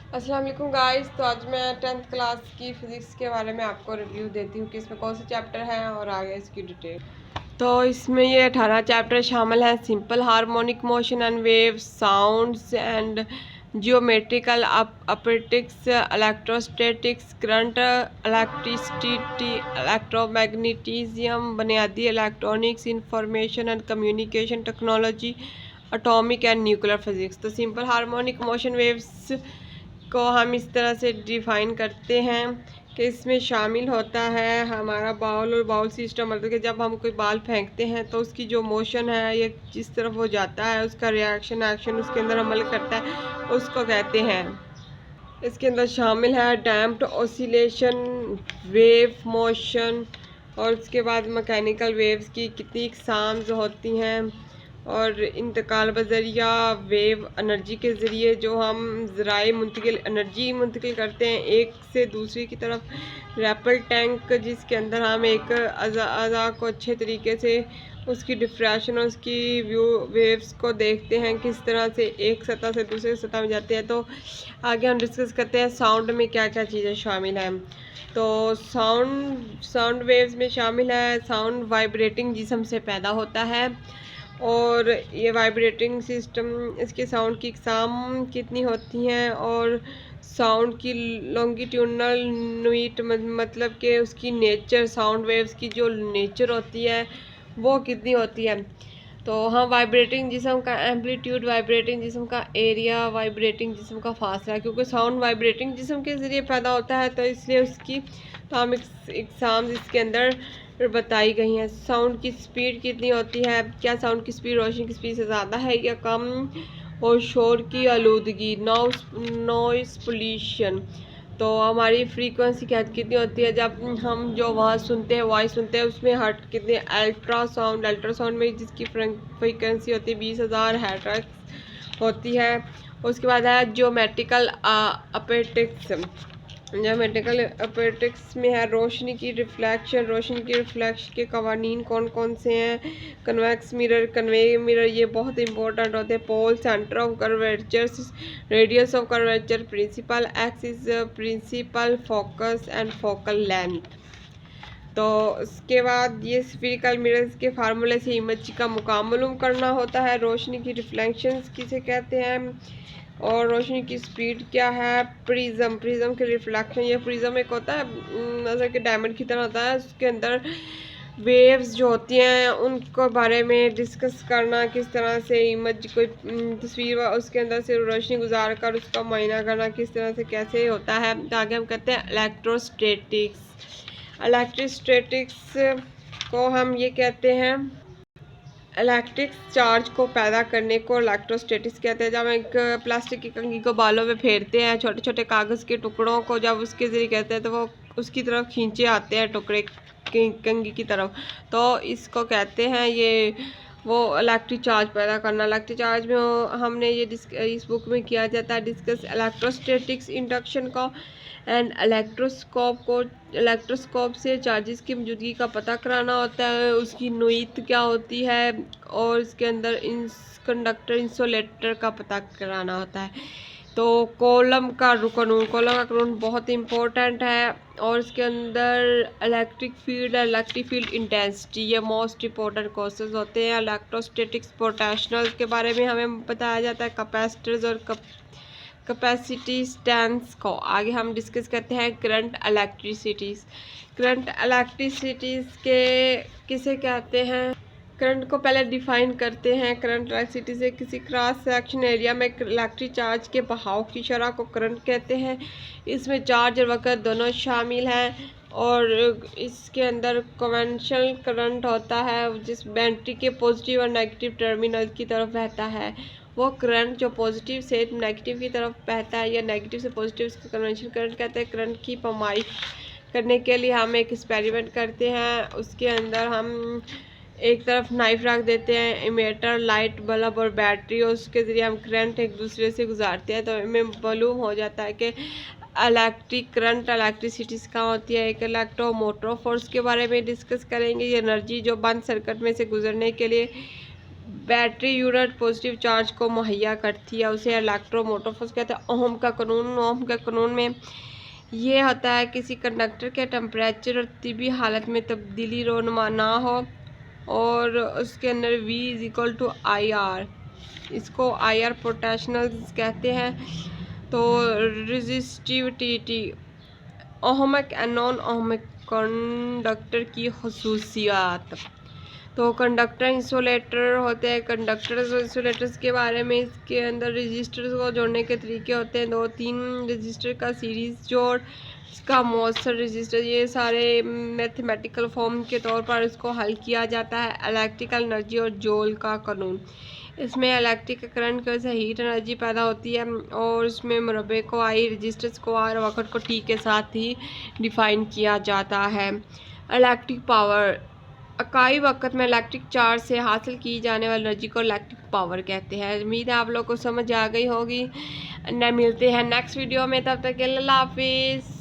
अस्सलाम वालेकुम गाइस। तो आज मैं 10th क्लास की फ़िज़िक्स के बारे में आपको रिव्यू देती हूँ कि इसमें कौन से चैप्टर हैं और आगे इसकी डिटेल। तो इसमें ये 18 चैप्टर शामिल हैं। Simple harmonic motion and waves, sounds and geometrical optics, electrostatics, current, electricity, electromagnetism, बुनियादी electronics, information and communication technology, atomic and nuclear physics. तो सिंपल हार्मोनिक मोशन वेव्स को हम इस तरह से डिफाइन करते हैं कि इसमें शामिल होता है हमारा बाउल और बाउल सिस्टम, मतलब कि जब हम कोई बाल फेंकते हैं तो उसकी जो मोशन है ये जिस तरफ वो जाता है, उसका रिएक्शन एक्शन उसके अंदर अमल करता है, उसको कहते हैं। इसके अंदर शामिल है डैम्प्ड ऑसिलेशन, वेव मोशन, और उसके बाद मैकेनिकल वेव्स की कितनी इकसाम्स होती हैं, और इंतकाल बजरिया वेव एनर्जी के ज़रिए जो हम ज़राए मुंतकिल एनर्जी मुंतकिल करते हैं एक से दूसरी की तरफ। रैपल टैंक जिसके अंदर हम एक अज़ा को अच्छे तरीके से उसकी डिफ्रैक्शन और उसकी व्यू वेव्स को देखते हैं किस तरह से एक सतह से दूसरे सतह में जाते हैं। तो आगे हम डिस्कस करते हैं साउंड में क्या क्या चीज़ें शामिल हैं। तो साउंड वेव्स में शामिल है साउंड वाइब्रेटिंग जिस्म से पैदा होता है, और ये वाइब्रेटिंग सिस्टम इसके साउंड की इकसाम कितनी होती हैं, और साउंड की लॉन्गिट्यूडनल न्यूट मतलब कि उसकी नेचर, साउंड वेव्स की जो नेचर होती है वो कितनी होती है। तो हाँ, वाइब्रेटिंग जिस्म का एम्पलीट्यूड, वाइब्रेटिंग जिस्म का एरिया, वाइब्रेटिंग जिस्म का फासला, क्योंकि साउंड वाइब्रेटिंग जिस्म के ज़रिए पैदा होता है तो इसलिए उसकी एटॉमिक एग्जाम्स इसके अंदर बताई गई हैं। साउंड की स्पीड कितनी होती है, क्या साउंड की स्पीड रोशनी की स्पीड से ज़्यादा है या कम, और शोर की आलूदगी, नॉइस पोल्यूशन। तो हमारी फ्रीक्वेंसी क्या कितनी होती है जब हम जो आवाज़ सुनते हैं, वॉइस सुनते हैं, उसमें हर्ट कितने, अल्ट्रासाउंड में जिसकी फ्रीक्वेंसी होती है 20,000 हर्ट्ज होती है। उसके बाद है ज्योमेट्रिकल ऑप्टिक्स। ज्योमेट्रिकल ऑप्टिक्स में है रोशनी की रिफ्लेक्शन के कवानीन कौन कौन से हैं। कन्वेक्स मिरर, कन्वे मिरर, ये बहुत इंपॉर्टेंट होते हैं। Pole, centre of curvature, radius of curvature, principal axis, principal focus and focal length. तो उसके बाद ये स्फीरिकल मिरर्स के फार्मूले से इमेज का मुकामलूम करना होता है। रोशनी की रिफ्लेक्शंस किसे कहते हैं, और रोशनी की स्पीड क्या है। प्रिज्म के रिफ्लेक्शन, ये प्रिज्म एक होता है नजर के डायमंड की तरह होता है, उसके अंदर वेव्स जो होती हैं उनको बारे में डिस्कस करना, किस तरह से इमेज कोई तस्वीर उसके अंदर से रोशनी गुजार कर उसका मुआयना करना किस तरह से कैसे होता है। तो आगे हम कहते हैं इलेक्ट्रोस्टैटिक्स। इलेक्ट्रोस्टैटिक्स को हम ये कहते हैं, इलेक्ट्रिक चार्ज को पैदा करने को इलेक्ट्रोस्टैटिक्स कहते हैं। जब एक प्लास्टिक की कंघी को बालों में फेरते हैं, छोटे छोटे कागज़ के टुकड़ों को जब उसके ज़रिए कहते हैं तो वो उसकी तरफ खींचे आते हैं टुकड़े कंघी की तरफ, तो इसको कहते हैं ये वो इलेक्ट्रिक चार्ज पैदा करना। इलेक्ट्रिक चार्ज में हमने ये इस बुक में किया जाता है डिस्कस इलेक्ट्रोस्टैटिक्स इंडक्शन को एंड इलेक्ट्रोस्कोप से चार्जेस की मौजूदगी का पता कराना होता है, उसकी नोईत क्या होती है, और इसके अंदर कंडक्टर इंसुलेटर का पता कराना होता है। तो कॉलम का कानून बहुत इंपॉर्टेंट है, और इसके अंदर इलेक्ट्रिक फील्ड इंटेंसिटी, ये मोस्ट इंपॉर्टेंट कोर्सेज होते हैं। इलेक्ट्रोस्टैटिक्स पोटेंशियल के बारे में हमें बताया जाता है, कैपेसिटर्स और कैपेसिटी स्टैंड्स को आगे हम डिस्कस करते हैं। करंट इलेक्ट्रिसिटीज़ के किसे कहते हैं, करंट को पहले डिफाइन करते हैं। करंट इलेक्ट्रिसिटी से किसी क्रॉस सेक्शन एरिया में इलेक्ट्रिक चार्ज के बहाव की शरह को करंट कहते हैं। इसमें चार्ज और वक़्त दोनों शामिल हैं, और इसके अंदर कन्वेंशनल करंट होता है जिस बैटरी के पॉजिटिव और नेगेटिव टर्मिनल की तरफ बहता है। वो करंट जो पॉजिटिव से नेगेटिव की तरफ बहता है या नेगेटिव से पॉजिटिव, इसको कन्वेंशनल करंट कहते हैं। करंट की पैमाइश करने के लिए हम एक एक्सपेरिमेंट करते हैं, उसके अंदर हम एक तरफ नाइफ रख देते हैं, इमेटर, लाइट बल्ब और बैटरी, और उसके ज़रिए हम करंट एक दूसरे से गुजारते हैं, तो हमें मालूम हो जाता है कि इलेक्ट्रिक करंट इलेक्ट्रिसिटीज़ कहाँ होती है। एक इलेक्ट्रोमोटिव फोर्स के बारे में डिस्कस करेंगे, ये एनर्जी जो बंद सर्किट में से गुजरने के लिए बैटरी यूनिट पॉजिटिव चार्ज को मुहैया करती है, उसे इलेक्ट्रोमोटिव फोर्स कहते हैं। ओहम का कानून में ये होता है किसी कंडक्टर के टेम्परेचर और तिबी हालत में तब्दीली रोनुमा ना हो, और उसके अंदर V is equal to IR, इसको IR पोटेंशियल कहते हैं। तो resistivity, ohmic and non ohmic conductor की खसूसियात। तो कंडक्टर इंसुलेटर होते हैं, कंडक्टर्स और इंसुलेटर्स के बारे में, इसके अंदर रजिस्टर्स को जोड़ने के तरीके होते हैं, 2-3 रजिस्टर का सीरीज जोड़, इसका मौसर रजिस्टर, ये सारे मैथमेटिकल फॉर्म के तौर पर इसको हल किया जाता है। इलेक्ट्रिकल एनर्जी और जोल का कानून, इसमें इलेक्ट्रिक करंट की वजह से हीट एनर्जी पैदा होती है, और इसमें मुरब्बे को I, रजिस्टर्स को R, वक़्त को T के साथ ही डिफाइन किया जाता है। इलेक्ट्रिक पावर, इकाई वक्त में इलेक्ट्रिक चार्ज से हासिल की जाने वाली एनर्जी को इलेक्ट्रिक पावर कहते हैं। उम्मीद है आप लोग को समझ आ गई होगी। मिलते हैं नेक्स्ट वीडियो में, तब तक के लिए अल्लाह हाफिज़।